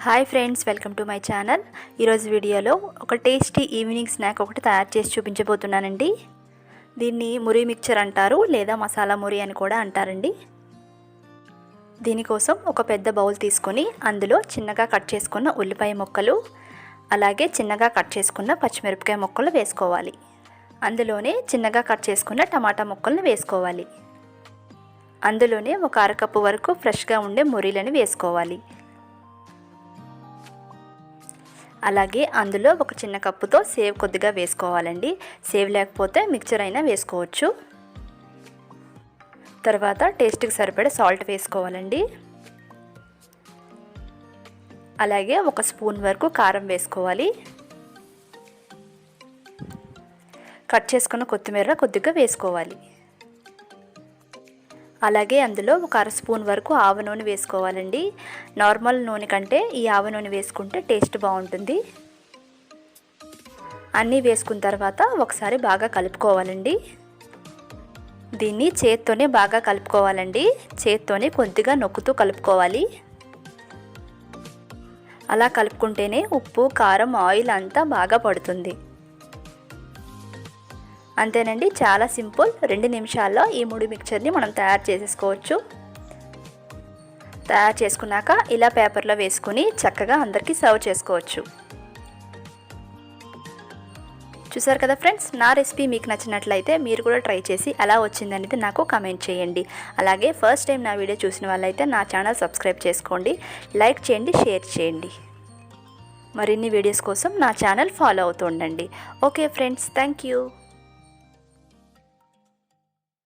Hi friends, welcome to my channel. ఈరోజు వీడియోలో ఒక టేస్టీ ఈవినింగ్ స్నాక్ ఒకటి తయారు చేసి చూపించబోతున్నానండి. దీన్ని మురి మిక్చర్ అంటారు, లేదా మసాలా మురి అని కూడా అంటారండి. దీనికోసం ఒక పెద్ద బౌల్ తీసుకొని అందులో చిన్నగా కట్ చేసుకున్న ఉల్లిపాయ ముక్కలు, అలాగే చిన్నగా కట్ చేసుకున్న పచ్చిమిరపకాయ ముక్కలు వేసుకోవాలి. అందులోనే చిన్నగా కట్ చేసుకున్న టమాటా ముక్కలను వేసుకోవాలి. అందులోనే ఒక అరకప్పు వరకు ఫ్రెష్గా ఉండే మురీలను వేసుకోవాలి. అలాగే అందులో ఒక చిన్న కప్పుతో సేవ్ కొద్దిగా వేసుకోవాలండి. సేవ్ లేకపోతే మిక్చర్ అయినా వేసుకోవచ్చు. తర్వాత టేస్ట్కి సరిపడే సాల్ట్ వేసుకోవాలండి. అలాగే ఒక స్పూన్ వరకు కారం వేసుకోవాలి. కట్ చేసుకున్న కొత్తిమీర కొద్దిగా వేసుకోవాలి. అలాగే అందులో ఒక అర స్పూన్ వరకు ఆవ నూనె వేసుకోవాలండి. నార్మల్ నూనె కంటే ఈ ఆవ నూనె వేసుకుంటే టేస్ట్ బాగుంటుంది. అన్నీ వేసుకున్న తర్వాత ఒకసారి బాగా కలుపుకోవాలండి. దీన్ని చేత్తోనే బాగా కలుపుకోవాలండి. చేత్తోనే కొద్దిగా నొక్కుతూ కలుపుకోవాలి. అలా కలుపుకుంటేనే ఉప్పు, కారం, ఆయిల్ అంతా బాగా పడుతుంది. అంతేనండి, చాలా సింపుల్. 2 నిమిషాల్లో ఈ ముడి మిక్చర్ని మనం తయారు చేసేసుకోవచ్చు. తయారు చేసుకున్నాక ఇలా పేపర్లో వేసుకుని చక్కగా అందరికీ సర్వ్ చేసుకోవచ్చు. చూసారు కదా ఫ్రెండ్స్, నా రెసిపీ మీకు నచ్చినట్లయితే మీరు కూడా ట్రై చేసి ఎలా వచ్చిందనేది నాకు కామెంట్ చేయండి. అలాగే ఫస్ట్ టైం నా వీడియో చూసిన వాళ్ళైతే నా ఛానల్ సబ్స్క్రైబ్ చేసుకోండి, లైక్ చేయండి, షేర్ చేయండి. మరిన్ని వీడియోస్ కోసం నా ఛానల్ ఫాలో అవుతూ ఉండండి. Okay friends, thank you.